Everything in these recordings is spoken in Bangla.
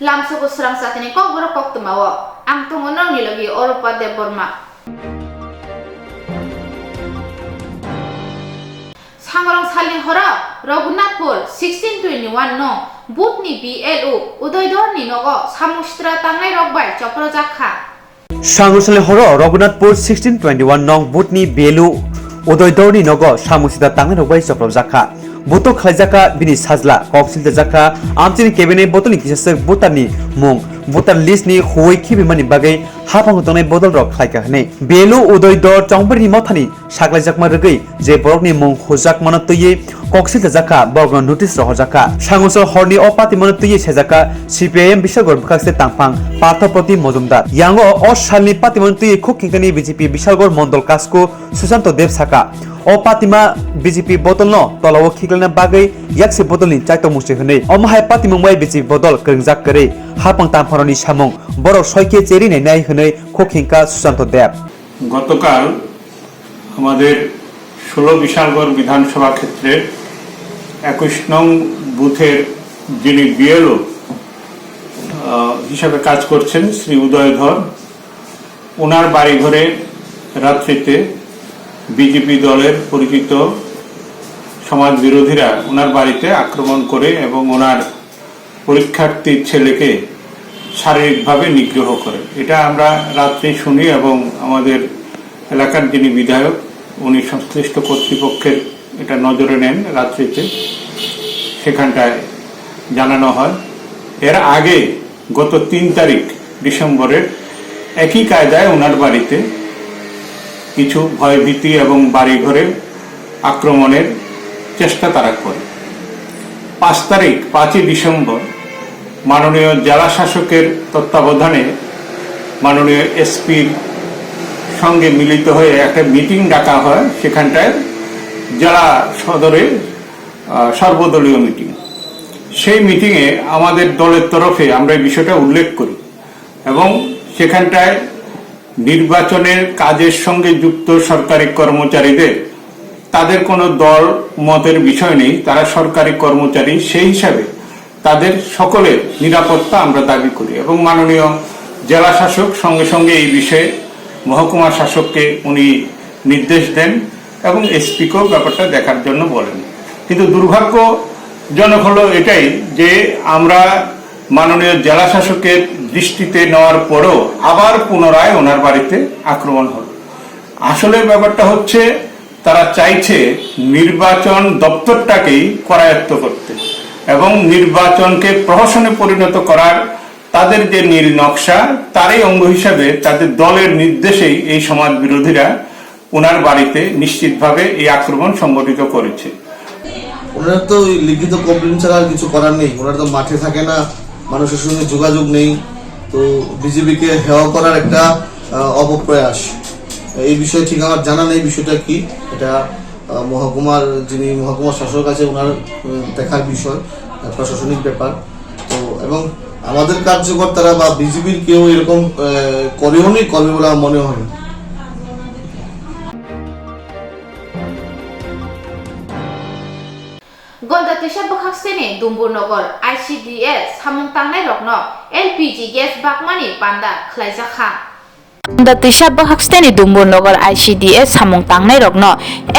Lamsuku Swrangchati ni Kokborok Koktwma o ang tungonong nilogi Oropa Deborma. Sangrong saling hora Raghunathpur 1621 no Butni BLU Udoidorni nogo Samustra tangai rokbai Choprojakha. Sangrong saling hora Raghunathpur 1621 no Butni BLU Udoidorni nogo Samustra tangai rokbai Choprojakha. Buto khlaijaka bini sajla koksilta jaka amchini kebene botolni kisasek butani mung butan list ni hoi khibimani bagai hapang tongnai bodol rok khlaika hne belu udoidor chongbari mothani saklaijakma rogei je borokni mung hojak mana tuye koksilta jaka bogno notice rohjaka sangusol horni opati mana tuye sejaka CPIM bishalgor bukakse tangpang পার্থপ্রতি মজুমদার ইয়াঙ্গো অসালনি পাতিমন্ত্রী খুকিংকানি বিজেপি বিশালগড় মন্ডল কাসকো সুশান্ত দেব সাকা ও পাতিমা বিজেপি বদল ন তলাও খিগলনা বাগৈ ইয়াকসে বদলনি চাইতো মুসে হनै অমহাय পাতিমুংবাই বিজেপি বদল করিংজাক করে হাপং তামফরনি সামং বড় সয়কে চেরি নাই হनै খুকিংকা সুশান্ত দেব গতকাল আমাদের 16 বিশালগড় বিধানসভা ক্ষেত্রে 21 নং বুথের যিনি বিএলও হিসাবে কাজ করছেন শ্রী উদয়ধর ওনার বাড়ি ঘরে রাত্রিতে বিজেপি দলের পরিচিত সমাজ বিরোধীরা ওনার বাড়িতে আক্রমণ করে এবং ওনার পরীক্ষার্থী ছেলেকে শারীরিকভাবে নিগ্রহ করে এটা আমরা রাত্রে শুনি এবং আমাদের এলাকার যিনি বিধায়ক উনি সংশ্লিষ্ট কর্তৃপক্ষের এটা নজরে নেন রাত্রিতে সেখানটায় জানানো হয় এর আগে গত 3 তারিখ ডিসেম্বরের একই কায়দায় ওনার বাড়িতে কিছু ভয়ভীতি এবং বাড়িঘরে আক্রমণের চেষ্টা তারা করে 5 তারিখ 5ই ডিসেম্বর মাননীয় জেলা শাসকের তত্ত্বাবধানে মাননীয় এসপির সঙ্গে মিলিত হয়ে একটা মিটিং ডাকা হয় সেখানটায় জেলা সদরে সর্বদলীয় মিটিং সেই মিটিংয়ে আমাদের দলের তরফে আমরা এই বিষয়টা উল্লেখ করি এবং সেখানটায় নির্বাচনের কাজের সঙ্গে যুক্ত সরকারি কর্মচারীদের তাদের কোনো দল মতের বিষয় নেই তারা সরকারি কর্মচারী সেই হিসাবে তাদের সকলের নিরাপত্তা আমরা দাবি করি এবং মাননীয় জেলা শাসক সঙ্গে সঙ্গে এই বিষয়ে মহকুমা শাসককে উনি নির্দেশ দেন এবং এসপিকেও ব্যাপারটা দেখার জন্য বলেন কিন্তু দুর্ভাগ্যজনক হলো এটাই যে আমরা মাননীয় জেলা শাসকের দৃষ্টিতে নেওয়ার পরও আবার পুনরায় ওনার বাড়িতে আক্রমণ হল আসলে ব্যাপারটা হচ্ছে তারা চাইছে নির্বাচন দপ্তরটাকেই করায়ত্ত করতে এবং নির্বাচনকে প্রহসনে পরিণত করার তাদের যে নীল নকশা তারই অঙ্গ হিসাবে তাদের দলের নির্দেশেই এই সমাজ বিরোধীরা ওনার বাড়িতে নিশ্চিতভাবে এই আক্রমণ সংগঠিত করেছে ওনারা তো লিখিত কমপ্লেন ছাড়া আর কিছু করার নেই ওনারা তো মাঠে থাকে না মানুষের সঙ্গে যোগাযোগ নেই তো বিজেপিকে হেওয়া করার একটা অপপ্রয়াস এই বিষয়ে ঠিক আমার জানা নেই বিষয়টা কি এটা মহকুমার যিনি মহকুমা শাসক আছে ওনার দেখার বিষয় প্রশাসনিক ব্যাপার তো এবং আমাদের কার্যকর্তারা বা বিজেপির কেউ এরকম করবে বলে আমার মনে হয় না Gondatesha Bokhaksene Dumburnogor ICDS Samung Tangnai Rokno LPG gas bakmani panda Khlaijakha Gondatesha Bokhaksene Dumburnogor ICDS Samung Tangnai Rokno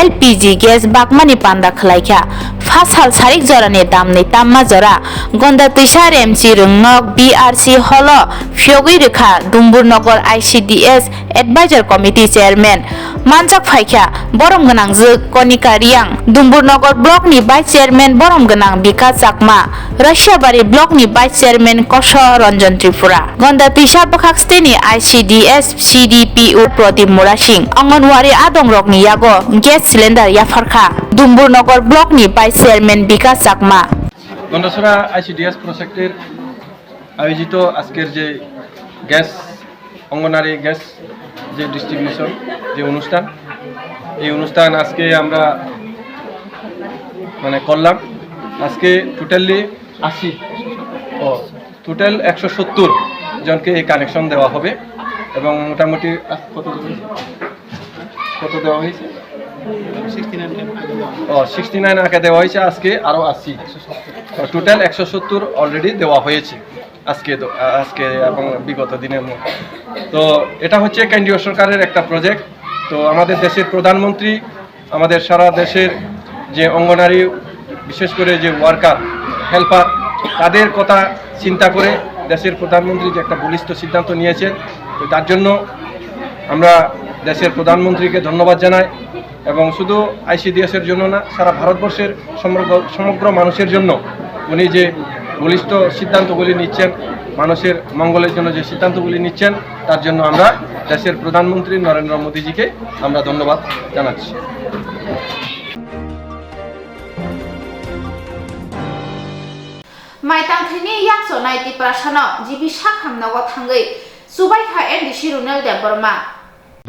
LPG gas bakmani panda Khlaikha Fasal sarik jorani damni tamma jora Gondatesha remchi rungnok BRC holo Fyogui rekha Dumburnogor ICDS Advisor Committee Chairman Manjak Phaikha Borom Ganang Juk Konika Riang Dumburnogor Block ni Vice Chairman Borom Ganang Bikas Jakma Russia-bari Block ni Vice Chairman Kosho Ranjan Tripura Gondatesha Bokhaksene ICDS CDPO Prodip Murasing Anganwari Adong Rok ni yago gas cylinder yafarkha Dumburnogor Block ni Vice Chairman Bikas Jakma Gandacherra ICDS প্রজেক্টের আয়োজিত আজকের যে গ্যাস অঙ্গনারী গ্যাস যে ডিস্ট্রিবিউশন যে অনুষ্ঠান এই অনুষ্ঠান আজকে আমরা করলাম আজকে টোটালি 170 জনকে এই কানেকশন দেওয়া হবে এবং মোটামুটি কত দেওয়া হয়েছে 69 আগে দেওয়া হয়েছে আজকে আরো 80 টোটাল 170 অলরেডি দেওয়া হয়েছে আজকে এবং বিগত দিনের মধ্যে। তো এটা হচ্ছে কেন্দ্রীয় সরকারের একটা প্রজেক্ট। তো আমাদের দেশের প্রধানমন্ত্রী আমাদের সারা দেশের যে অঙ্গনারী বিশেষ করে যে ওয়ার্কার হেল্পার তাদের কথা চিন্তা করে দেশের প্রধানমন্ত্রী যে একটা বলিষ্ঠ সিদ্ধান্ত নিয়েছেন, তো তার জন্য আমরা দেশের প্রধানমন্ত্রীকে ধন্যবাদ জানাই। এবং শুধু আইসিডিএসের জন্য না, সারা ভারতবর্ষের সমগ্র মানুষের জন্য উনি যে বলিষ্ঠ সিদ্ধান্তগুলি নিচ্ছেন, মানুষের মঙ্গলের জন্য যে সিদ্ধান্তগুলি নিচ্ছেন, তার জন্য আমরা দেশের প্রধানমন্ত্রী নরেন্দ্র মোদীজিকে আমরা ধন্যবাদ জানাচ্ছি। মাইতাং থিনি ইয়াকসো নাইতি প্রাসানো জিবি সাখাম নগো থাঙ্গৈ সুবাইখা এনডিসি রুনেল দেববর্মা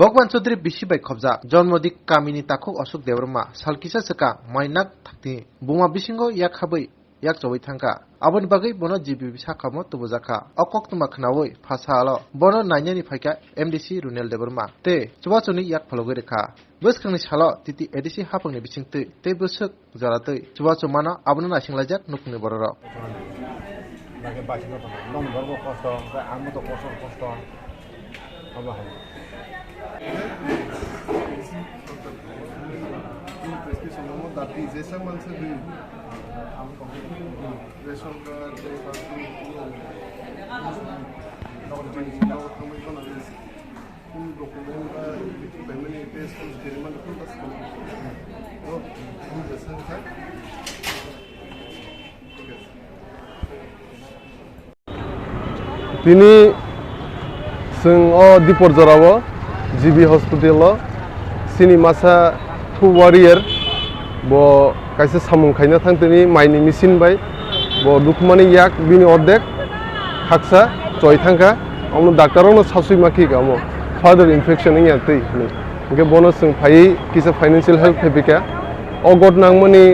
ভগবান চৌধুরী বিশিবাই খবজা জন্মদিক কামিনী তাকু অশোক দেববর্মা সালকিসা সেকা মাইনাক থাকতি বুমা বিসিঙ্গ ইয়াক হাबै ইয়াক জবাই থাঙ্কা আবনি বাগै বনো জিবি সাখামো তুবুজাখা অকক্তমা খনাওই ফাসালো বনো নাইনানি ফাইকা এমডিসি রুনেল দেববর্মা তে চুবাচনি ইয়াক ফলগৈ রেখা বৈসখাंनि सालो तिति एडिसि हाफंनि बिसिंतै ते बोसोक जरातै चुबाचो मानो आबनो नासिंलायजाक नुखुंनि बरराव 나게 맛있는 거 너무 너무 커서 아무도 커서 봐봐 Tini sing o dipor jorabo GB hospital sini masa two warrior bo kaisa samung khaina thangtini maini machine bai bo dukmani yak bini ordek haksa choi thangka amno doctor no sasui maki gamo further infection ing yatei ni ge bono sing phai kisa financial help thebika o god nangmani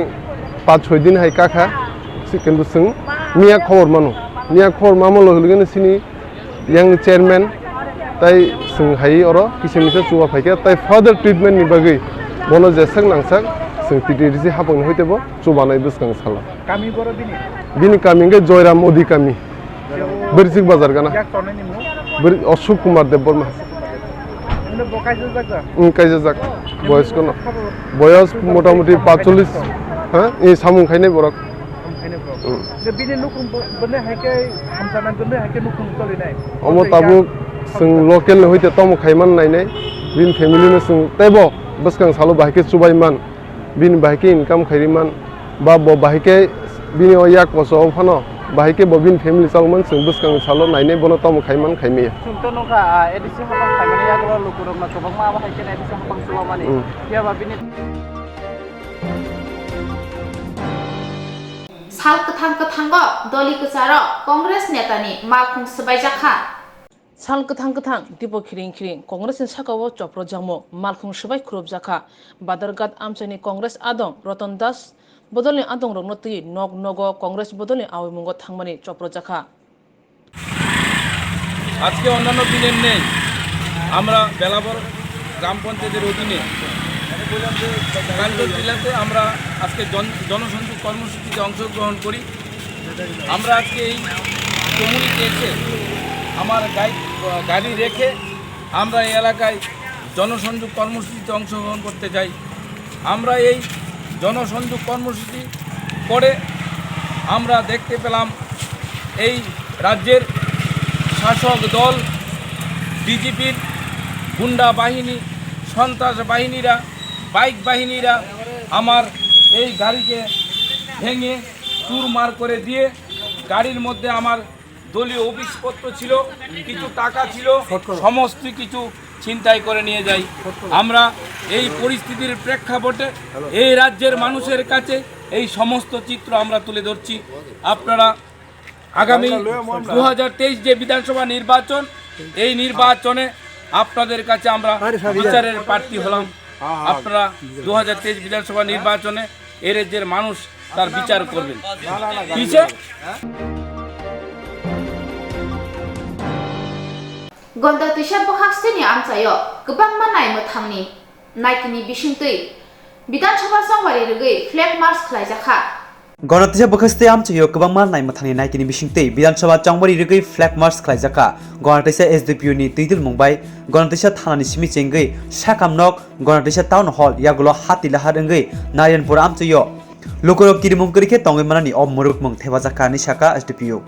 5-6 din hai kakha কিন্তু sing miya khobor mano niya khor mamalo hulgene sini yang chairman tai sing hai oro kisemisa chuwa phaike tai further treatment ni bagai bono jesang nangsak sing titiri hapong hoitebo chubanai buskang sala kami boro bini kami ge joyram modi kami bersik bazar gana yak tonai nimu ber ashok kumar deborma ino bokaisa jakka kaisa jak boyos kono boyos motamoti 45 ha ei samung khainai borok bini nukum bene haike hamsanan bene haike nukum tolinai omo tabu sing local hoite tomo khaiman nainai bin family no sing tebo buskang salo bahike subaiman bin bahike income khairiman ba bo bahike bini oyak koso phano bahike bo bin family salman sing buskang salo nainai bono tomo khaiman khaimi suntono ka edisi hapang khaimani yakro lukurok na kobang ma bahike na edisi hapang suwamani ya ba bini साल कथां दलि कचारो कांग्रेस नेतानि माखुं सबायजाखा साल कथां दिपो खिरिं कांग्रेस नि साकावो चप्र जामो मालखुं सबाय खुरबजाखा बादरगात आमचानि कांग्रेस आदं रतन दास बदलनि आदं रंनति नग नगो कांग्रेस बदलनि आविमुंग थांमानि चप्र जाखा আজকে অন্যান্য দিনের নেই আমরা বেলাবর গ্রাম পঞ্চায়েতের অধীনে কাঞ্চন জেলাতে আমরা আজকে জনসংযোগ কর্মসূচিতে অংশগ্রহণ করি। আমরা আজকে এই কমিউনিটি এসে আমার গাড়ি রেখে আমরা এই এলাকায় জনসংযোগ কর্মসূচিতে অংশগ্রহণ করতে চাই। আমরা এই জনসংযোগ কর্মসূচি করে আমরা দেখতে পেলাম এই রাজ্যের শাসক দল বিজেপির গুন্ডা বাহিনী সন্ত্রাস বাহিনীরা বাইক বাহিনীরা আমার এই গাড়িকে ভেঙে চুরমার করে দিয়ে গাড়ির মধ্যে আমার দলীয় অফিসপত্র ছিল, কিছু টাকা ছিল, সমস্ত কিছু ছিনতাই করে নিয়ে যায়। আমরা এই পরিস্থিতির প্রেক্ষাপটে এই রাজ্যের মানুষের কাছে এই সমস্ত চিত্র আমরা তুলে ধরছি। আপনারা আগামী 2023 যে বিধানসভা নির্বাচন, এই নির্বাচনে আপনাদের কাছে আমরা বিচারের প্রার্থী হলাম। আপনারা 2023 বিধানসভা নির্বাচনে এই রাজ্যের মানুষ তার বিচার করবেন। কিসে गन्दा तुइसा बहाक्सनि आमचायो गोबां मानाय मोथांनि नायकिनि बिसिंतै विधानसभा संवारि रगै फ्लेग मार्च खालायजाखा गणतन्त्र बखस्ते आमचयो गोबां मान नायमाथानि नायकिनि बिसिंतै विधानसभा चांबारि रिगै फ्लैग मार्च खालायजाखा गणतन्त्र एसडीपीयू नि तैदुल मुंबाइ गणतन्त्र थानानि सिमि चेंगै साकामनक गणतन्त्र टाउन हॉल यागुलो हाति लाहार अंगै नारायणपुर आमचयो लोकरो किरिमुंगरिखे तंगै मानानि अब मुरुक मुं थेबाजाखा नि साका एसडीपीयू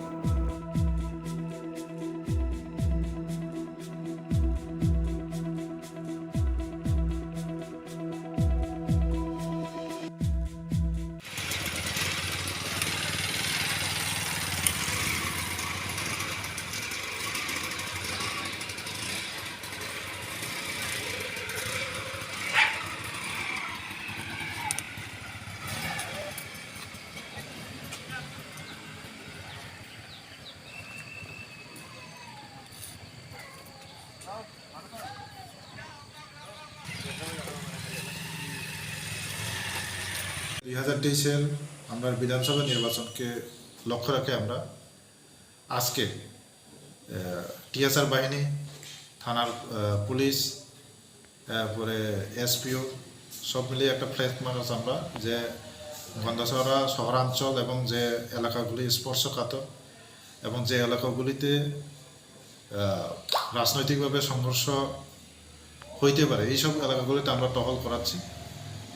আমরা বিধানসভা নির্বাচনকে লক্ষ্য রাখে আমরা আজকে টিএসআর বাহিনী থানার পুলিশ তারপরে এসপিও সব মিলিয়ে একটা ফ্ল্যাগ মার্চ আমরা যে গন্ধাছড়া শহরাঞ্চল এবং যে এলাকাগুলি স্পর্শকাতর এবং যে এলাকাগুলিতে রাজনৈতিকভাবে সংঘর্ষ হইতে পারে এইসব এলাকাগুলিতে আমরা টহল করাচ্ছি।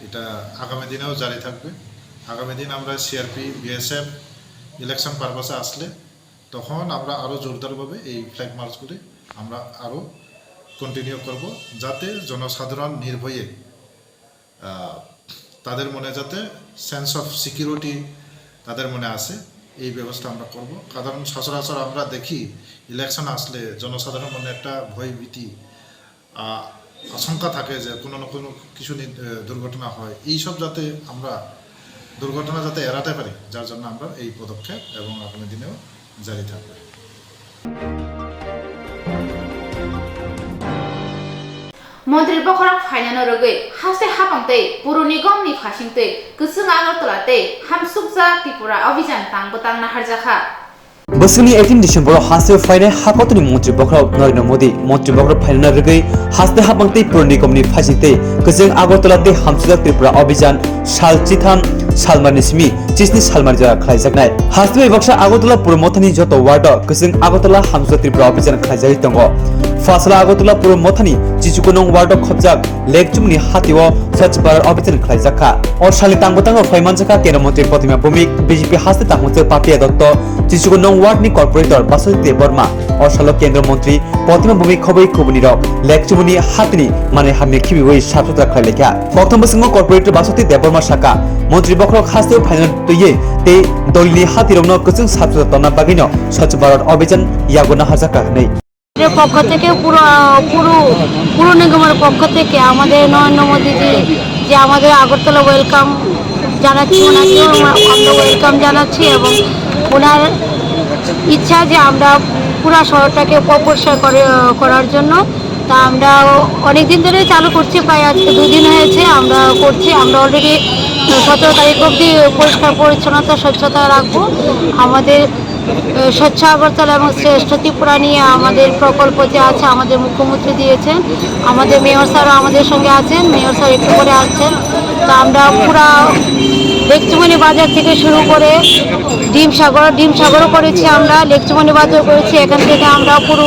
এটা আগামী দিনেও জারি থাকবে। আগামী দিন আমরা সিআরপি বিএসএফ ইলেকশন পারপাসে আসলে তখন আমরা আরও জোরদারভাবে এই ফ্ল্যাগ মার্চগুলি আমরা আরও কন্টিনিউ করব, যাতে জনসাধারণ নির্ভয়ে তাদের মনে যাতে সেন্স অফ সিকিউরিটি তাদের মনে আসে এই ব্যবস্থা আমরা করব। কারণ সচরাচর আমরা দেখি ইলেকশন আসলে জনসাধারণ মনে একটা ভয়ভীতি আশঙ্কা থাকে যে কোনো না কোনো কিছু দুর্ঘটনা হয়, এইসব যাতে আমরা দুর্ঘটনা যাতে এড়াতে পারি, যার জন্য আমরা এই পদক্ষেপ এবং আগামী দিনেও জারি থাকবে। মন্ত্রী বখরা ফাইনানো রগৈ হাসতে হাপাংতে পুর নিগমনি ফাসিংতে গোसों আগরতলাতে हामसुकजा त्रिपुरा अभियान तांबतां नाहारजाखा बोसोरनि 18 डिसेम्बर हास्ते फाइनाय हाकतनि मन्त्रि बखराव नरेन्द्र मोदी मन्त्रि बखराव फाइनाय रगै हास्ते हापांते पुर निगमनि फासिंते गोसों আগরতলাতে हामसुकजा त्रिपुरा अभियान साल चिथाम सालमारनि सिमि चिसनि सालमार जा खालायजानाय हास्ते बक्सा আগরতলা पुर मथानि जत वार्ड गोसों আগরতলা हामसुकजा त्रिपुरा अभियान खालायजायै दङ। फासला আগরতলা पुर मथानि जिजुकुनं वार्ड खबजाक लेकचुमनि हातिओ स्वच्छ भारत अभियान खालायजाखा और सालि तांबतां फाइमानजाखा केन्द्र मन्त्रि प्रतिमा भौमिक बीजेपी हास्ते तांबुचे पापिया दत्त जिजुकुनं वार्डनि कॉर्पोरेटर बासुदेव वर्मा और सालो केन्द्र मन्त्री प्रतिमा भौमिक खबै खुबुनि रक लेकचुमनि हातिनि माने हामि खिबिवै साफसुथरा खालायलेखा प्रथम बसिंग कॉर्पोरेटर बासुदेव वर्मा साका मन्त्रि बखराव हास्ते फाइनाल तयै ते दलनि हातिरनो गोसों साफसुथरा तना बागिनो स्वच्छ भारत अभियान यागोना हाजाका नै পক্ষ থেকে পুরো নিগমের পক্ষ থেকে আমাদের নরেন্দ্র মোদীজি যে আমাদের আগরতলা ওয়েলকাম জানাচ্ছি, ওনাকেও আমরা ওয়েলকাম জানাচ্ছি এবং ওনার ইচ্ছা যে আমরা পুরো শহরটাকে পরিষ্কার করার জন্য তা আমরা অনেক দিন ধরে চালু করছি, প্রায় আজকে 2 দিন হয়েছে আমরা করছি। আমরা অলরেডি 17 তারিখ অবধি পরিষ্কার পরিচ্ছন্নতা স্বচ্ছতা রাখবো। আমাদের স্বচ্ছ আগরতলা এবং শ্রেষ্ঠ ত্রিপুরা নিয়ে আমাদের প্রকল্প যে আছে আমাদের মুখ্যমন্ত্রী দিয়েছেন, আমাদের মেয়র স্যারও আমাদের সঙ্গে আছেন, মেয়র স্যার একটু করে আসছেন। তো আমরা পুরা লেকচুমনি বাজার থেকে শুরু করে ডিমসাগরও করেছি, আমরা লেকচুমনি বাজার করেছি। এখান থেকে আমরা পুরো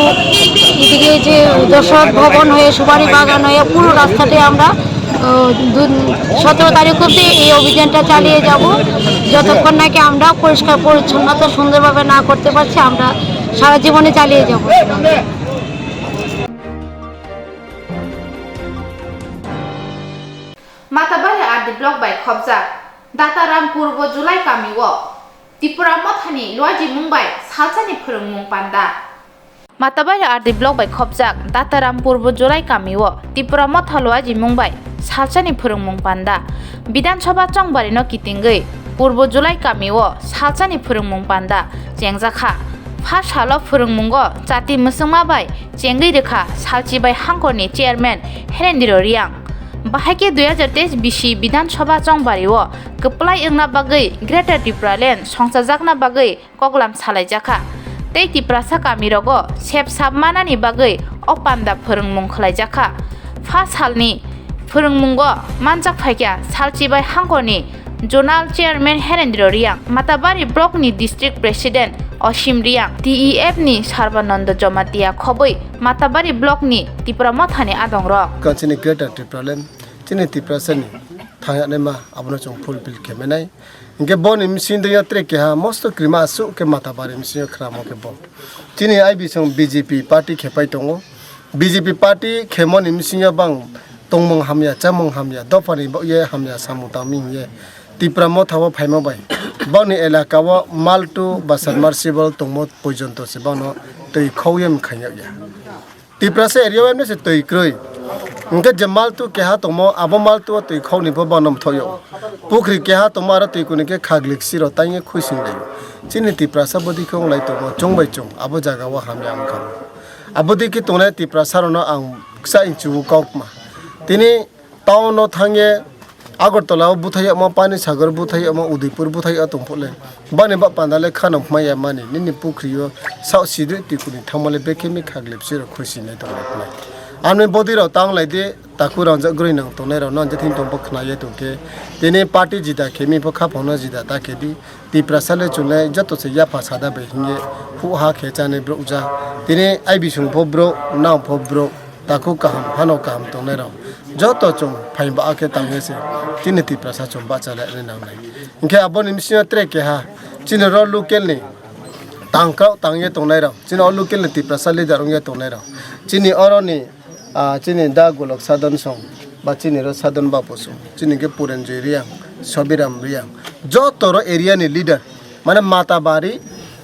এদিকে যে দর্শক ভবন হয়ে সুপারি বাগান হয়ে পুরো রাস্তাতে আমরা 17 তারিখ অবধি এই অভিযানটা চালিয়ে যাব। যতক্ষণ নাকি আমরা পরিষ্কার পরিচ্ছন্নতা সুন্দরভাবে না করতে পারছি আমরা সারা জীবনে চালিয়ে যাব। মাতাবাড়ি আর দি ব্লক বাই খবজা দাতারাম পূর্ব জুলাই কামিও ত্রিপুরা মথানি লজি মুম্বাই সালসানি फोरोंमुं पान्दा माताबाড়ি আর দি ব্লক বাই খবজাক দাতারাম পূর্ব জুলাই কামিও ত্রিপুরা মথা লজি মুম্বাই সালসানি फोरोंमुं पान्दा বিধানসভা চংবারিনো কিতিংগৈ পূর্ব জুলাই কামিও সালসানি फोरोंमुं पान्दा চেংজাখা फार्स्ट हालो फोरोंमुंगो जाति मोसोंमा बाय चेंगै रेखा सालचिबाय हांखरनि चेयारमैन हेरेन्दिरो रियां बाहायके 2023 बिसि विधानसभा चंबारिओ गोपलाय एंगना बागै ग्रेटर त्रिपुरालेण्ड संसारजाकना बागै कगलाम सालायजाखा तै त्रिपुरासा कामिरगो सेब साबमानानि बागै अपान्दा फोरोंमुं खालायजाखा first हालनि फोरोंमुंगो मानजाक फायख्या सालचिबाय हांखरनि Zonal Chairman Herendro Riang, Matabari Block ni District President Oshim Riang, DEF ni Sarbananda Jomatia Khoboi, Matabari Block ni Tipramothani Adong Rock. Continue greater problem. Chini Tiprasani, Tanganema, Abnochong Pulpil Kemenai. Ge bon imsin de yatre ke ha most krima su ke Matabari imsin kramo ke bon. Chini IB song BJP party khepai tongo. BJP party khemon imsin bang tongmong hamya chamong hamya dopani bo ye hamya samutami ye. Tipramo thawa phaima bai. Boni elaka wa maltu basubmersible tongmo pojonto se bono tei khoyem khanya ya. Tiprase area wemne se tei kroi. Nga jamal tu keha tomo abomal tu tei khawni bo bonam thoyo. Pukri keha tomara tei kuni ke khaglik siro tainge khuising lai. Chini Tiprasa bodi khong lai tomo chongbai chong abo jaga wa hamya amkham. Abodi ki tonai Tiprasa rono ang sa inchu Koktwma. Tini town no thange Agartala buthaya ma pani sagar buthaya ma Udaipur buthaya tongpole. Bani ba pandale khanam maya mani nini pukriyo sau sidri tikuni thamale bekemi khaglip siro khusi nei tonai. Amne bodi ro tang lai de takurang ja groi nang tonai ro non jathim tong khna ye tongke tene party jida khemi po kha phona jida ta khedi Tiprasa le chule jato se ya phasada be hinge hu ha khechane bro ja tene ai bisung pho bro naw pho bro taku kaham hano kaham tonai ro joto chong phaiba ake tange se tine Tiprasa chong ba chala ne nang lai inke abon imsina tre ke ha chine ro local ni tangkau tangye tonai ro chine local ni Tiprasa le jarong ye tonai ro chini oroni chini da golok sadon song ba chini ro sadon ba poso chini ke puranjoi riang sobiram riang jotoro area ni leader mane Matabari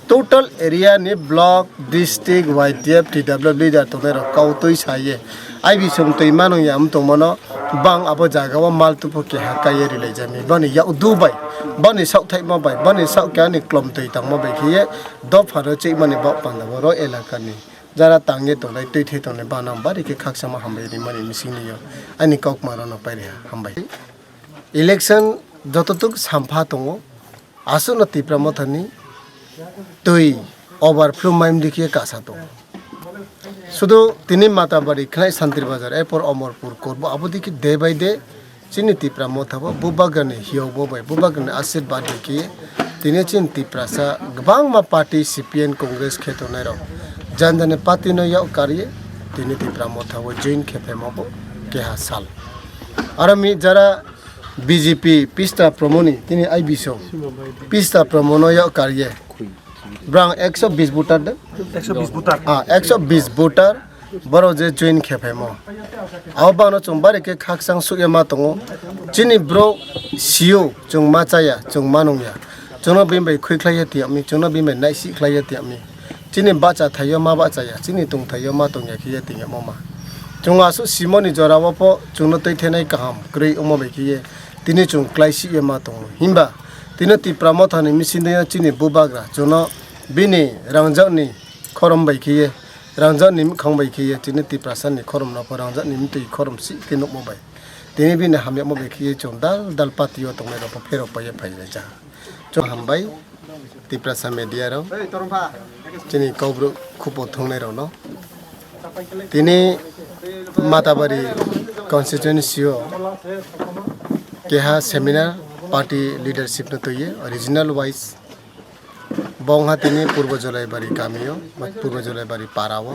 total area ni block district YTF TW leader tonai ro kautoi saye ai bi som toi mano yam to mono bang abo jaga wa mal tu po ke ha kaye rilai jami bani ya dubai bani sau thai ma bai bani sau ka ni klom toi tang ma bai khiye do pharo chei mani ba panda ro elaka ni jara tange to lai tei the to ne banam bari ke khaksama hambai ri mani mising ni yo ani Koktwma ro no paire hambai election jototuk sampha tongo asu no Tipramo thani toi overflow maim dikhiye kasa to শুধু তিনি Matabari khnai Santir Bazar এরপর অমরপুর করব আবদি কি ডে বাই ডে চিনি Tipramo থাবো বুবাগানে হিয়বো বাই বুবাগানে আশীর্বাদ কি তিনি চিন Tiprasa gbang ma party CPN Congress kheto nai ro janjane party no yaw kariye তিনি Tipramo থাবো join khepe mabo ke ha sal arami jara BJP pista promoni তিনি ai biso pista promono yaw kariye Brang 120 voter 120 voter 120 voter baro je join khepemo awbano chumbare ke khaksang suyama tongo chini bro sio chungma chaya chungmanongya chungno bimbai khuiklaya tiami chungno bimbai naisi khlaya tiami chini bacha thayo ma bacha ya chini tung thayo ma tongya khiye tinga moma chunga su simoni jorawo po chungno toi thenai kaham krei omo be khiye tini chung klaisi yama tongo himba tini Tipramo thani misinde chini bubagra chungno bini rangjak ni khorom bai khiye rangjak ni khang bai khiye tini Tiprasa ni khorom na rangjak ni mtui khorom si kinu mo bai tini bini hamya mo bai khiye chong dal patio tong ro po phero pa ye phai ja chong hambai Tiprasa media ro tini Kokborok khupo thongne ro no tini Matabari constituency keha seminar party leadership no toye original wise bongha tini purbo jolaibari kamio purbo jolaibari parawo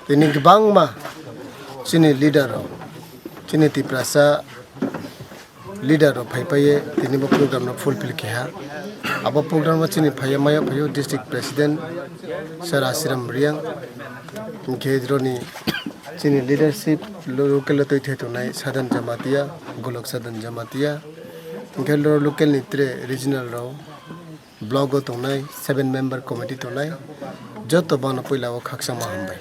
tini gbangma chini leader ro chini Tiprasa leader ro phaipaye tini bo program no fulfill keha abo program ma chini phaya mayo phayo district president sarasiram riang Jorani chini leadership local toi theto nai sadan jamatia golok sadan jamatia gelo local nitre regional ro blog tonai 7 member committee tonai joto bana poila o khaksama hambai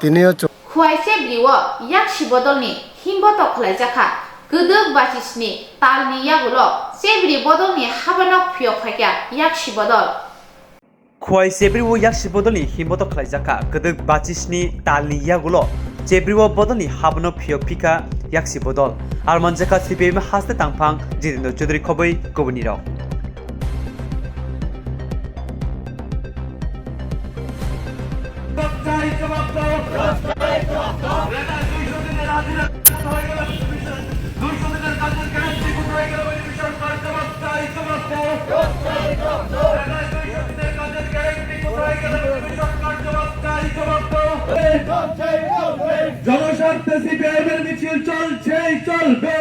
tinio Khwaise briwo yak shibodolni himboto khlaijaka guduk basisni talni yagulo sebri bodolni habanok phiyok phakya yak shibodol Khwai sebriwo yak shibodolni himboto khlaijaka guduk basisni talni yagulo sebriwo bodolni habano phiyok phika yak shibodol ar manjaka CPM haste tangphang Jitendra Chaudhary khoboi kobuni rok দুইশো দিনের কাজের গ্যারান্টি কোথায় গেল জনস্বার্থে সিপিআইএমের মিছিল চলছেই চলবে।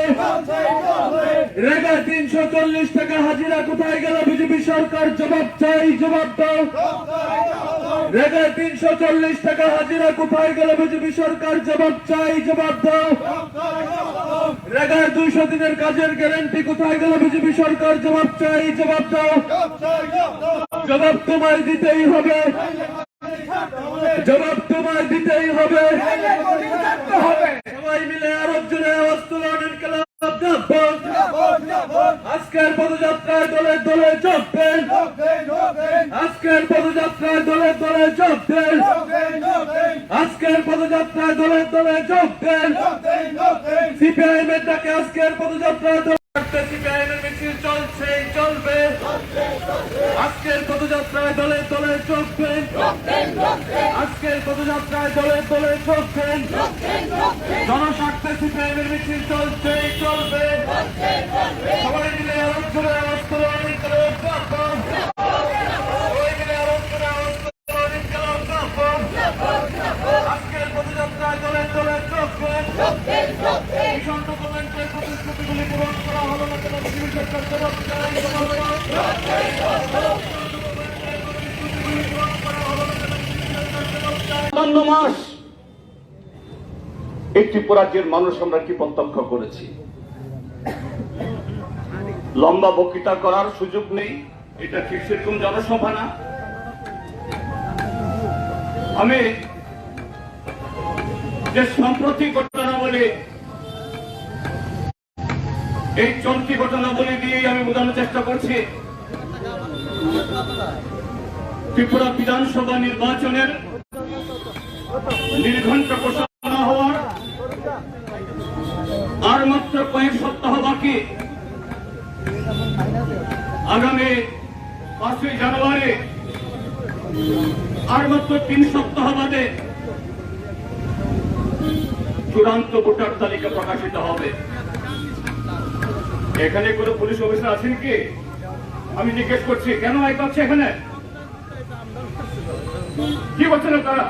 রেগা 340 টাকা হাজিরা কোথায় গেল বিজেপি সরকার? জবাব চাই, জবাব দাও। রেগা 340 টাকা হাজিরা কোথায় গেল বিজেপি সরকার? জবাব চাই, জবাব দাও। রেগার 200 দিনের কাজের গ্যারান্টি কোথায় গেল বিজেপি সরকার? জবাব চাই, জবাব দাও। জবাব তোমায় দিতেই হবে, জবাব তোমায় দিতেই হবে। সবাই মিলে আরব জুড়ে আওয়াজ তুলুন, ইনকিলাব জিন্দাবাদ। আজকের পদযাত্রায় দলে দলে যোগ দেন, আজকের পদযাত্রায় দলে দলে যোগ দেন, আজকের পদযাত্রায় দলে দলে যোগ দেন। সিপিআইএম এর ডাকে আজকের পদযাত্রায় সিপিআইএম এর মিছিল চলছে চলবে। আজকের পদযাত্রায় দলে দলে যোগ দেন, আজকের পদযাত্রায় দলে দলে যোগ দেন। জনস্বার্থে সিপিআইএম এর মিছিল চলছে চলবে। সবাই মিলে আরব জুড়ে আওয়াজ তুলুন, ইনকিলাব জিন্দাবাদ। সবাই মিলে আরব জুড়ে আওয়াজ তুলুন, ইনকিলাব জিন্দাবাদ। আজকের পদযাত্রায় দলে দলে যোগ দেন। ভীষণ ডকুমেন্টের প্রতিশ্রুতিগুলি পূরণ করা হলো না কেন? বিজেপি সরকার জবাব চাই, জবাব দাও। মাস এই ত্রিপুরা রাজ্যের মানুষ আমরা কি প্রত্যক্ষ করেছি। লম্বা বক্তৃতা করার সুযোগ নেই, এটা ঠিক সেরকম জনসভা না। আমি যে সম্প্রতি ঘটনাবলী, এই চলতি ঘটনাবলী দিয়েই আমি বোঝানোর চেষ্টা করছি। ত্রিপুরা বিধানসভা নির্বাচনের নির্ঘণ্ট ঘোষণা হওয়ার আর মাত্র কয়েক সপ্তাহ বাকি। আগামী 5ই জানুয়ারি আর মাত্র 3 সপ্তাহ বাদে চূড়ান্ত ভোটার তালিকা প্রকাশিত হবে। এখানে কোনো পুলিশ অফিসার আছেন কি? আমি জিজ্ঞেস করছি, কেন আই পাচ্ছে এখানে? কি বলছেন তারা?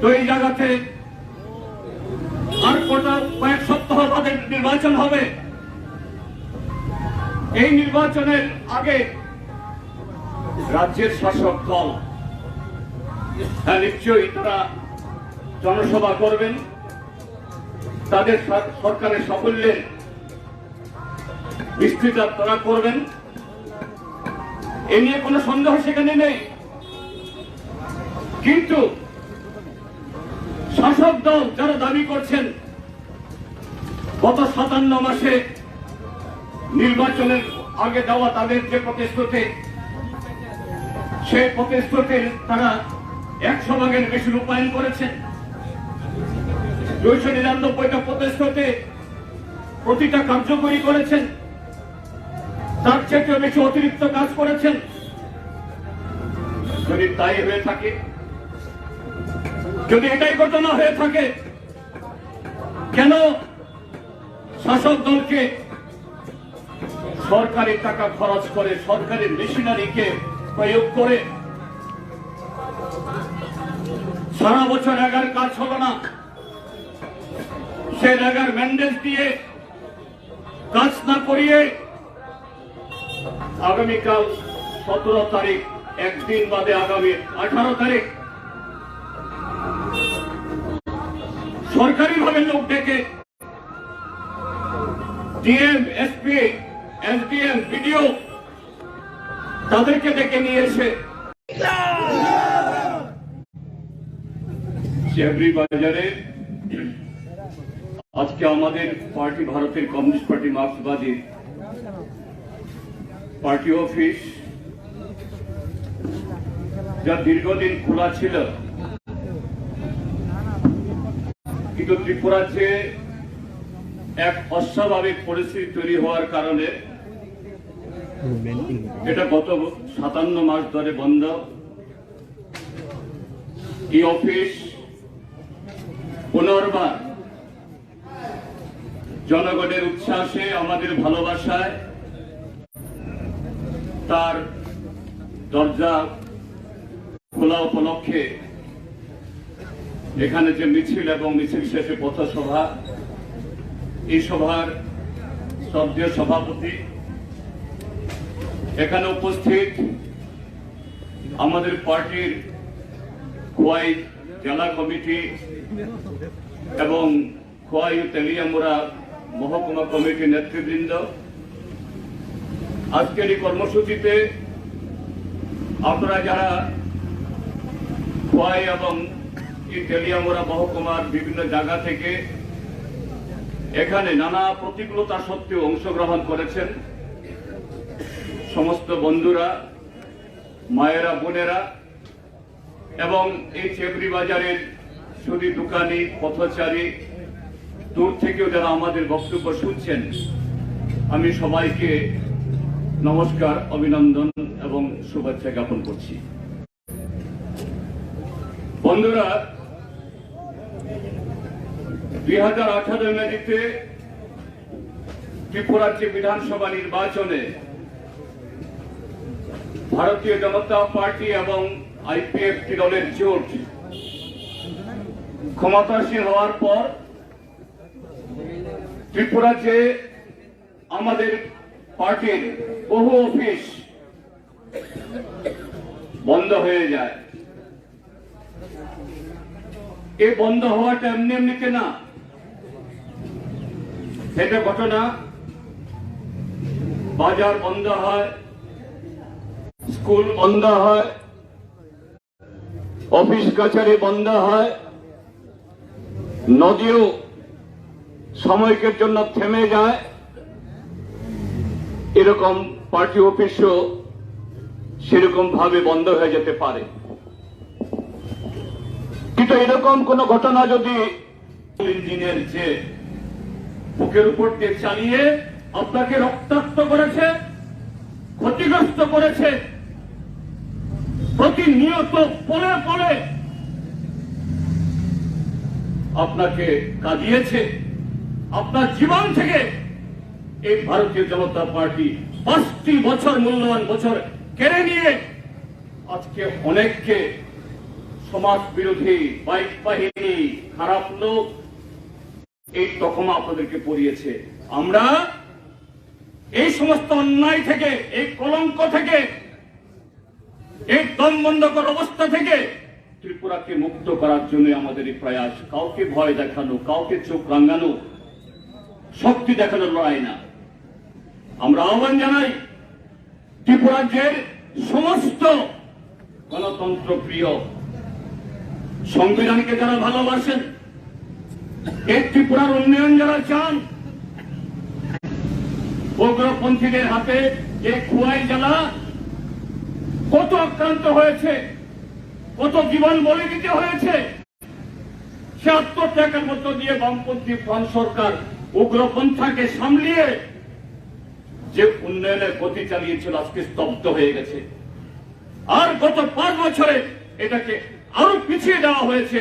তো এই জায়গাতে আর কয়েক সপ্তাহ বাদে নির্বাচন হবে। এই নির্বাচনের আগে রাজ্যের শাসক দল নিশ্চয়ই তারা জনসভা করবেন, তাদের সরকারের সাফল্যের বিস্তৃত তারা করবেন, এ নিয়ে কোনো সন্দেহ সেখানে নেই। কিন্তু শাসক দল যারা দাবি করছেন গত 57 মাসে নির্বাচনের আগে দেওয়া তাদের যে প্রতিশ্রুতি, সেই প্রতিশ্রুতির তারা 100 ভাগের বেশি রূপায়ণ করেছেন। 299টা প্রতিশ্রুতি প্রতিটা কার্যকরী করেছেন, তার চেয়ে বেশি অতিরিক্ত কাজ করেছেন। যদি তাই হয়ে থাকে, যদি এটাই ঘটনা হয়ে থাকে, কেন শাসক দলকে সরকারি টাকা খরচ করে, সরকারি মেশিনারিকে প্রয়োগ করে সারা বছর এগার কাজ হলো না, সে এগার ম্যান্ডেট দিয়ে কাজ না করিয়ে আগামীকাল 17 তারিখ, একদিন বাদে আগামী 18 তারিখ সরকারিভাবে লোক ডেকে ডিএম, এসপি, এসডিএম, বিডিও তাদেরকে ডেকে নিয়ে এসে চেবরি বাজারে আজকে আমাদের পার্টি, ভারতের কমিউনিস্ট পার্টি মার্ক্সবাদী পার্টি অফিস, যা দীর্ঘদিন খোলা ছিল, কিন্তু ত্রিপুরার যে এক অস্বাভাবিক পরিস্থিতি তৈরি হওয়ার কারণে এটা গত 57 মাস ধরে বন্ধ। এই অফিস পুনর্বার জনগণের উচ্ছ্বাসে, আমাদের ভালোবাসায় তার দরজা খোলা উপলক্ষে এখানে যে মিছিল এবং মিছিল শেষে পথসভা, এই সভার শ্রদ্ধেয় সভাপতি, এখানে উপস্থিত আমাদের পার্টির খোয়াই জেলা কমিটি এবং খোয়াই তেলিয়ামুড়া মহকুমা কমিটির নেতৃবৃন্দ, আজকের এই কর্মসূচিতে আপনারা যারা খোয়াই এবং এই তেলিয়ামুড়া মহকুমার বিভিন্ন জায়গা থেকে এখানে নানা প্রতিকূলতা সত্ত্বেও অংশগ্রহণ করেছেন, সমস্ত বন্ধুরা, মায়েরা, বোনেরা এবং এই চেবরি বাজারের শুধু দোকানি, পথচারী, দূর থেকেও যারা আমাদের বক্তব্য শুনছেন, আমি সবাইকে নমস্কার, অভিনন্দন এবং শুভেচ্ছা জ্ঞাপন করছি। বন্ধুরা, 2018 মেতে ত্রিপুরার যে বিধানসভা নির্বাচনে ভারতীয় জনতা পার্টি এবং আইপিএফটি দলের জোট ক্ষমতাসীন হওয়ার পর ত্রিপুরা যে আমাদের পার্টির বহু অফিস বন্ধ হয়ে যায়। এই বন্ধ হওয়াটা এমনি এমনিতে না, সেটা ঘটনা। বাজার বন্ধ হয়, স্কুল বন্ধ হয়, অফিস কাছারি বন্ধ হয়, নদীও সাময়িকের জন্য থেমে যায়। এরকম পার্টি অফিসও সেরকম ভাবে বন্ধ হয়ে যেতে পারে। কিন্তু এরকম কোন ঘটনা যদি ইঞ্জিনের যে বুকের উপর দিয়ে চালিয়ে আপনাকে রক্তাক্ত করেছে, ক্ষতিগ্রস্ত করেছে, প্রতিনিয়ত পলে পলে আপনাকে কাঁদিয়েছে, আপনার জীবন থেকে এই ভারতীয় জনতা পার্টি 5টি বছর, মূল্যবান বছর কেড়ে নিয়ে আজকে অনেককে সমাজ বিরোধী, বাইক বাহিনী, খারাপ লোক, এই তকমা আপনাদেরকে পরিয়েছে। আমরা এই সমস্ত অন্যায় থেকে, এই কলঙ্ক থেকে, এই দমবন্ধকর অবস্থা থেকে ত্রিপুরাকে মুক্ত করার জন্য আমাদের এই প্রয়াস। কাউকে ভয় দেখানো, কাউকে চোখ রাঙানো, শক্তি দেখানোর লড়াই না। আমরা আহ্বান জানাই ত্রিপুরাজ্যের সমস্ত গণতন্ত্র প্রিয়, সংবিধানকে যারা ভালোবাসেন, এই ত্রিপুরার উন্নয়ন যারা চান, উগ্রপন্থীদের হাতে যে খোয়াই জেলা কত আক্রান্ত হয়েছে, কত জীবন বলি দিতে হয়েছে, সে আত্মত্যাগের মধ্য দিয়ে বামপন্থী ফ্রন্ট সরকার উগ্রপন্থাকে সামলিয়ে যে উন্নয়নের গতি চালিয়েছিল আজকে স্তব্ধ হয়ে গেছে। আর গত 5 বছরে এটাকে আরো পিছিয়ে দেওয়া হয়েছে।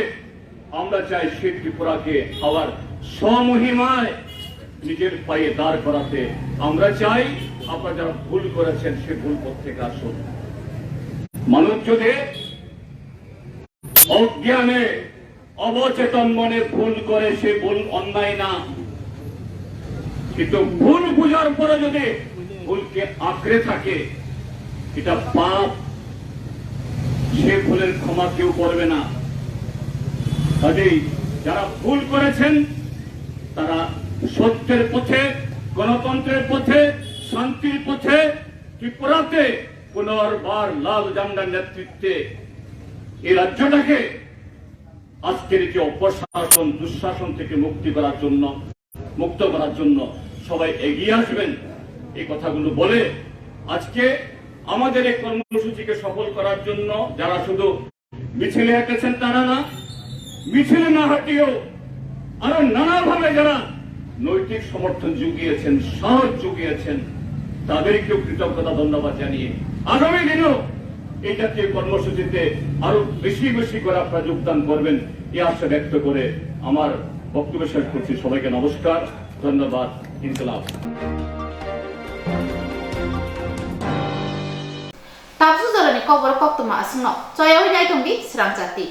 আমরা চাই সেই ত্রিপুরাকে আবার স্বমহিমায় নিজের পায়ে দাঁড় করাতে। আমরা চাই আপনারা যারা ভুল করেছেন সে ভুল পথ থেকে আসুন। মানুষ যদি অজ্ঞানে, অবচেতন মনে ভুল করে, সে ভুল অন্যায় না, কিন্তু ভুল বুঝার পরে যদি ভুলকে আঁকড়ে থাকে এটা পাপ। সে ভুলের ক্ষমা কেউ করবে না। কাজেই যারা ভুল করেছেন তারা সত্যের পথে, গণতন্ত্রের পথে, শান্তির পথে ত্রিপুরাতে পুনর্বার লাল ঝান্ডার নেতৃত্বে এই রাজ্যটাকে আজকের যে অপশাসন, দুঃশাসন থেকে মুক্ত করার জন্য সবাই এগিয়ে আসবেন। এই কথাগুলো বলে আজকে আমাদের এই কর্মসূচিকে সফল করার জন্য যারা শুধু মিছিলে হেঁটেছেন তারা না, মিছিলে না হাঁটিয়েও আরো নানাভাবে যারা নৈতিক সমর্থন জুগিয়েছেন, সাহস জুগিয়েছেন, তাদেরকেও কৃতজ্ঞতা, ধন্যবাদ জানিয়ে আগামী দিনেও এই জাতীয় কর্মসূচিতে আরো বেশি বেশি করে আপনারা যোগদান করবেন এই আশা ব্যক্ত করে আমার বক্তব্য শেষ করছি। সবাইকে নমস্কার, ধন্যবাদ, Inqilab. Tapsu Jorani Kokborok Koktwma asungno Choyawi Dai Tongdi Swrangchati